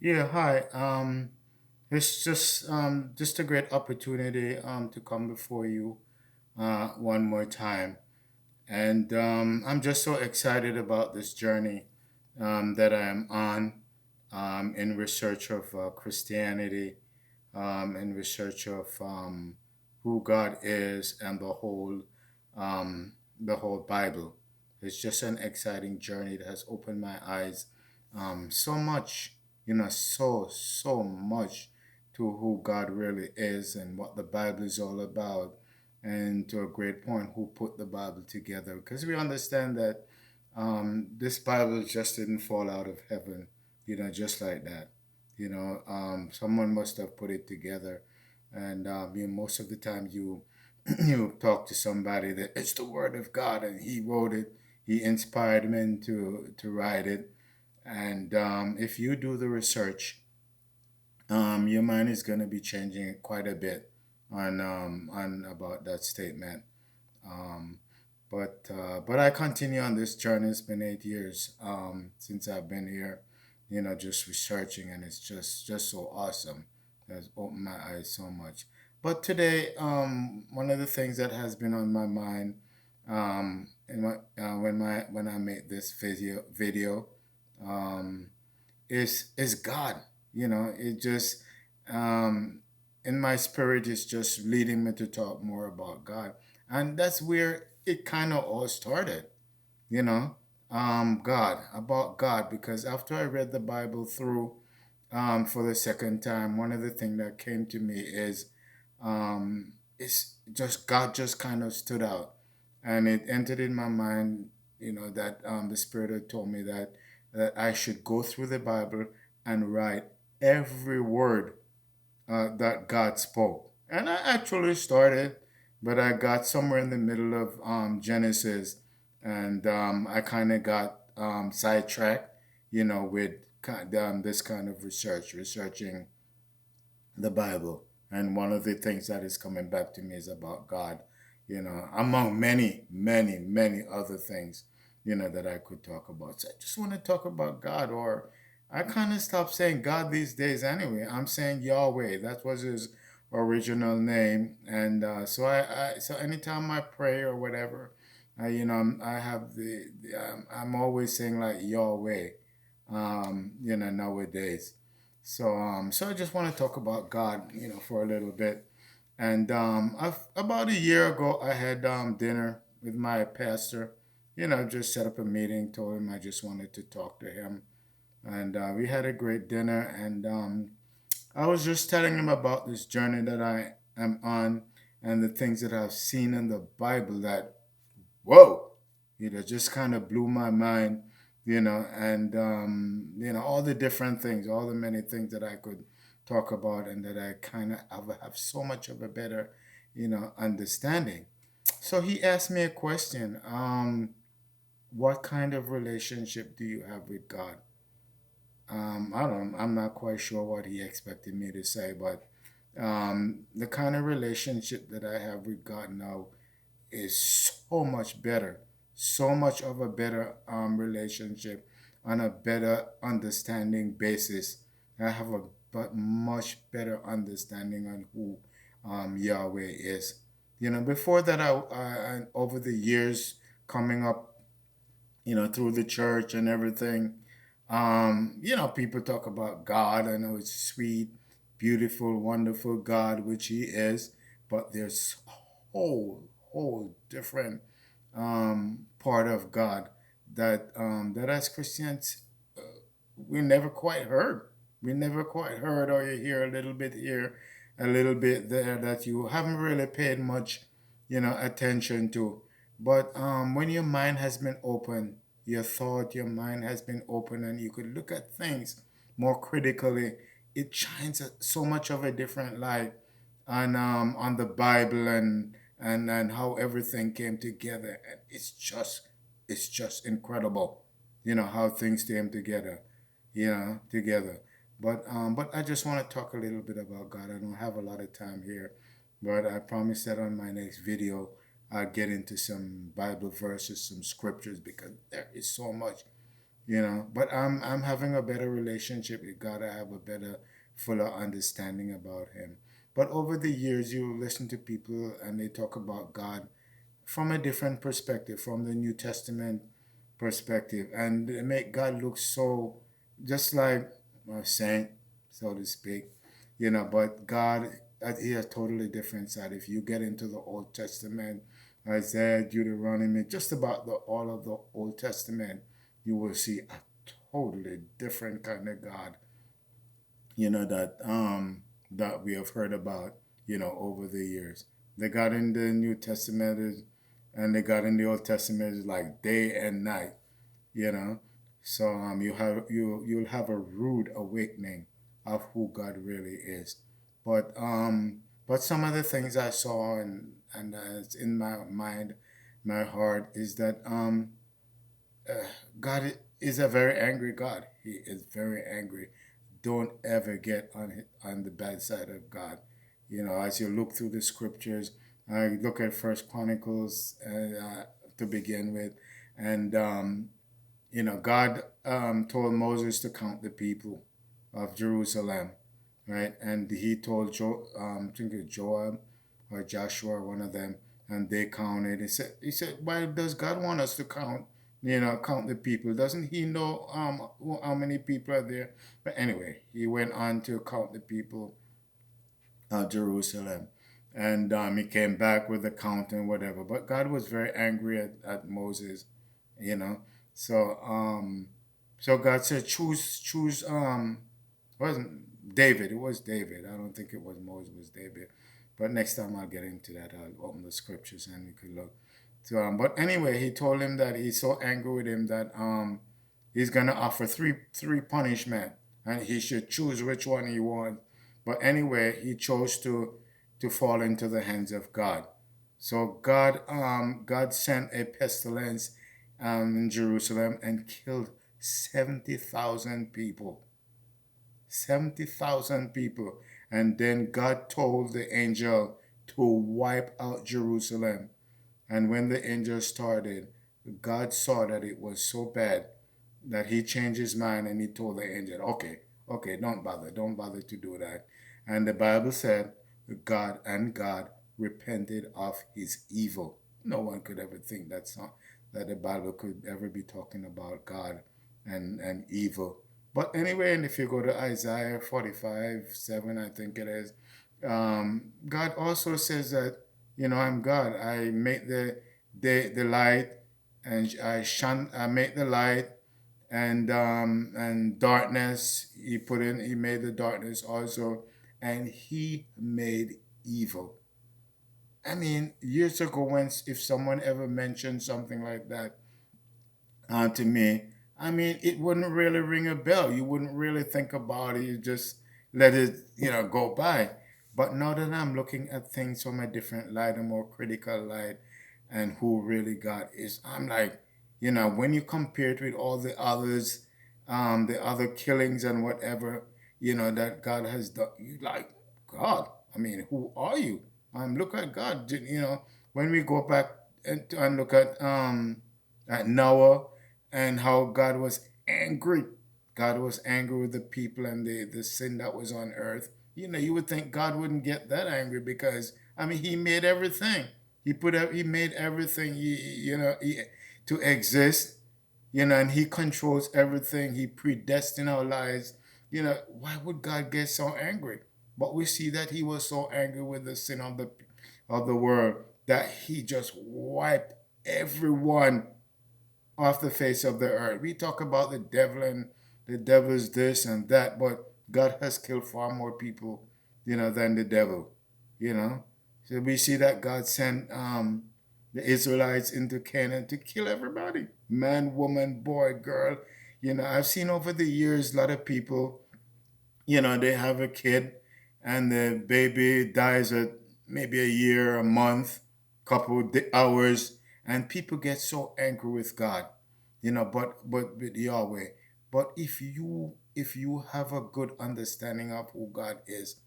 Yeah, hi. It's just a great opportunity to come before you one more time, and I'm just so excited about this journey that I am on in research of Christianity, in research of who God is, and the whole Bible. It's just an exciting journey that has opened my eyes so much, so much to who God really is and what the Bible is all about, and to a great point, who put the Bible together. Because we understand that this Bible just didn't fall out of heaven, just like that. Someone must have put it together, and most of the time you you talk to somebody that it's the Word of God, and He wrote it. He inspired men to write it, and if you do the research, your mind is going to be changing quite a bit on about that statement. Um, but I continue on this journey. It's been 8 years since I've been here, just researching, and it's just so awesome. It has opened my eyes so much. But today, one of the things that has been on my mind, when I made this video, um, is God. It just um, in my spirit is just leading me to talk more about God, and that's where it kind of all started. You know, God about God, because after I read the Bible through for the second time, one of the things that came to me is just God just kind of stood out, and it entered in my mind. That the Spirit had told me that I should go through the Bible and write every word that God spoke. And I actually started, but I got somewhere in the middle of Genesis, and I kind of got sidetracked, with this kind of researching the Bible. And one of the things that is coming back to me is about God, among many, many, many other things, that I could talk about. So I just want to talk about God, or I kind of stopped saying God these days anyway. I'm saying Yahweh. That was his original name. And so anytime I pray or whatever, I have I'm always saying like Yahweh, nowadays. So I just want to talk about God, for a little bit. And about a year ago, I had dinner with my pastor. Just set up a meeting, told him I just wanted to talk to him, and we had a great dinner. And I was just telling him about this journey that I am on, and the things that I've seen in the Bible that, whoa, just kind of blew my mind, and all the different things, all the many things that I could talk about, and that I kind of have so much of a better, understanding. So he asked me a question. What kind of relationship do you have with God? I'm not quite sure what he expected me to say, but the kind of relationship that I have with God now is so much better, so much of a better relationship on a better understanding basis. I have a but much better understanding on who Yahweh is. Before that, over the years coming up, through the church and everything, people talk about God. I know it's sweet, beautiful, wonderful God, which He is, but there's whole different part of God that as Christians we never quite heard. We never quite heard, or you hear a little bit here, a little bit there that you haven't really paid much, attention to. But when your mind has been open, your mind has been open, and you could look at things more critically, it shines so much of a different light on the Bible, and how everything came together. And it's just incredible, how things came together, together. But I just want to talk a little bit about God. I don't have a lot of time here, but I promise that on my next video I'll get into some Bible verses, some scriptures, because there is so much, But I'm having a better relationship with God. I have a better, fuller understanding about Him. But over the years, you listen to people and they talk about God from a different perspective, from the New Testament perspective, and they make God look so just like a saint, so to speak, But God, He has totally different side. If you get into the Old Testament, Isaiah, Deuteronomy, just about all of the Old Testament, you will see a totally different kind of God, that we have heard about, over the years. The God in the New Testament is, and the God in the Old Testament is like day and night, you know. So you'll have a rude awakening of who God really is. But some of the things I saw and it's in my mind, my heart is that God is a very angry God. He is very angry. Don't ever get on the bad side of God. As you look through the scriptures, I look at First Chronicles to begin with, and God told Moses to count the people of Jerusalem, right? And he told I think it's Joab or Joshua, one of them, and they counted. He said, why does God want us to count? Count the people. Doesn't He know how many people are there? But anyway, he went on to count the people of Jerusalem, and he came back with the count and whatever. But God was very angry at Moses, you know. So so God said, choose wasn't David. It was David. I don't think it was Moses. It was David. But next time I'll get into that. I'll open the scriptures and we could look. So, but anyway, he told him that he's so angry with him that he's gonna offer three punishment, and he should choose which one he wants. But anyway, he chose to fall into the hands of God. So God sent a pestilence in Jerusalem and killed 70,000 people. 70,000 people. And then God told the angel to wipe out Jerusalem. And when the angel started, God saw that it was so bad that he changed his mind and he told the angel, okay, don't bother to do that. And the Bible said God repented of his evil. No one could ever think that the Bible could ever be talking about God and evil. But anyway, and if you go to Isaiah 45:7, I think it is, God also says that, I'm God. I make the light, and I make the light, and darkness. He made the darkness also, and He made evil. I mean, years ago, when if someone ever mentioned something like that to me, I mean, it wouldn't really ring a bell. You wouldn't really think about it. You just let it, go by. But now that I'm looking at things from a different light, a more critical light, and who really God is, I'm like, when you compare it with all the other killings and whatever, that God has done, you like, God, I mean, who are you? Look at God. When we go back and look at Noah and how God was angry. God was angry with the people and the sin that was on earth. You would think God wouldn't get that angry because I mean He made everything. He made everything to exist. And He controls everything. He predestined our lives. Why would God get so angry? But we see that He was so angry with the sin of the world that He just wiped everyone off the face of the earth. We talk about the devil and the devil's this and that, but God has killed far more people, than the devil, you know. So we see that God sent the Israelites into Canaan to kill everybody, man, woman, boy, girl. I've seen over the years a lot of people, they have a kid and the baby dies at maybe a year, a month, couple hours, and people get so angry with God, but with Yahweh. But if you have a good understanding of who God is,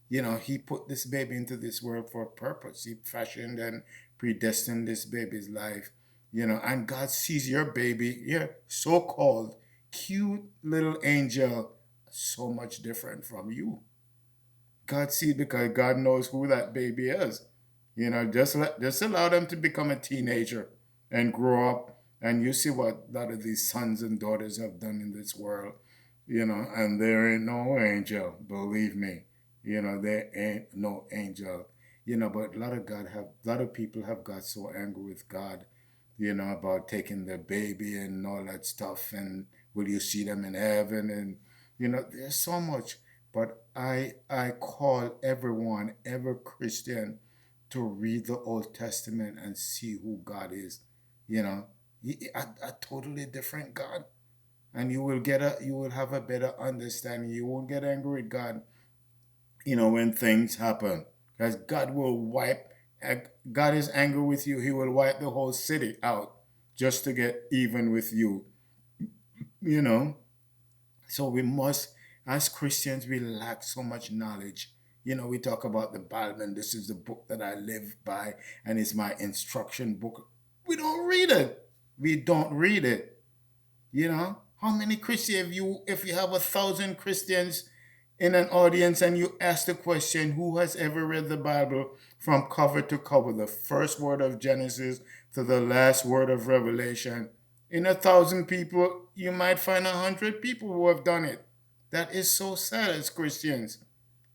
He put this baby into this world for a purpose. He fashioned and predestined this baby's life, and God sees your baby, so called. cute little angel, so much different from you. God sees because God knows who that baby is. Just allow them to become a teenager and grow up, and you see what a lot of these sons and daughters have done in this world. And there ain't no angel, believe me. There ain't no angel. But a lot of people have got so angry with God, about taking the baby and all that stuff, and will you see them in heaven? And there's so much. But I call everyone, every Christian, to read the Old Testament and see who God is. You know, a totally different God, and you will have a better understanding. You won't get angry with God, when things happen, because God will wipe. God is angry with you. He will wipe the whole city out just to get even with you. You know, so we must, as Christians, we lack so much knowledge. We talk about the Bible, and this is the book that I live by, and it's my instruction book. We don't read it. We don't read it. How many Christians, if you have 1,000 Christians in an audience and you ask the question, who has ever read the Bible from cover to cover, the first word of Genesis to the last word of Revelation? In 1,000 people, you might find 100 people who have done it. That is so sad as Christians.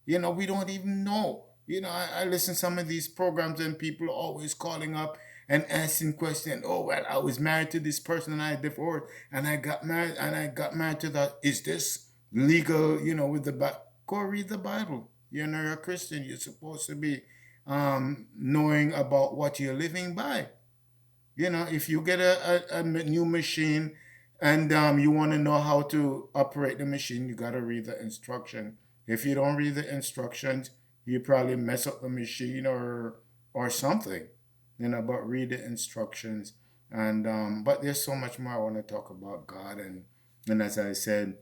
We don't even know. I listen to some of these programs and people are always calling up and asking questions. Oh, well, I was married to this person and I divorced and I got married to that. Is this legal, with the Bible? Go read the Bible. You're a Christian. You're supposed to be knowing about what you're living by. If you get a new machine and you want to know how to operate the machine, you got to read the instruction. If you don't read the instructions, you probably mess up the machine or something. But read the instructions. And but there's so much more I want to talk about God, and as I said,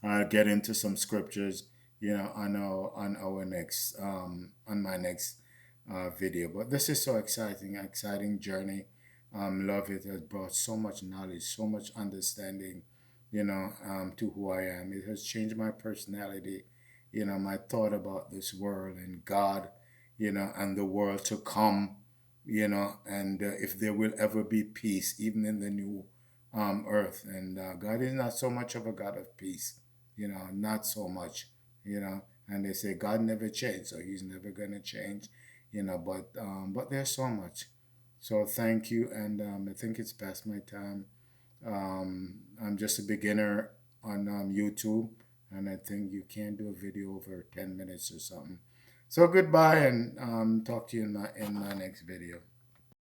I'll get into some scriptures, on our next on my next video. But this is so exciting journey. Love it. Has brought so much knowledge, so much understanding, to who I am. It has changed my personality, my thought about this world and God, and the world to come, and if there will ever be peace, even in the new earth. And God is not so much of a God of peace, not so much, And they say God never changed, so He's never gonna change, But there's so much. So thank you, and I think it's past my time. I'm just a beginner on YouTube, and I think you can do a video over 10 minutes or something. So goodbye, and talk to you in my next video.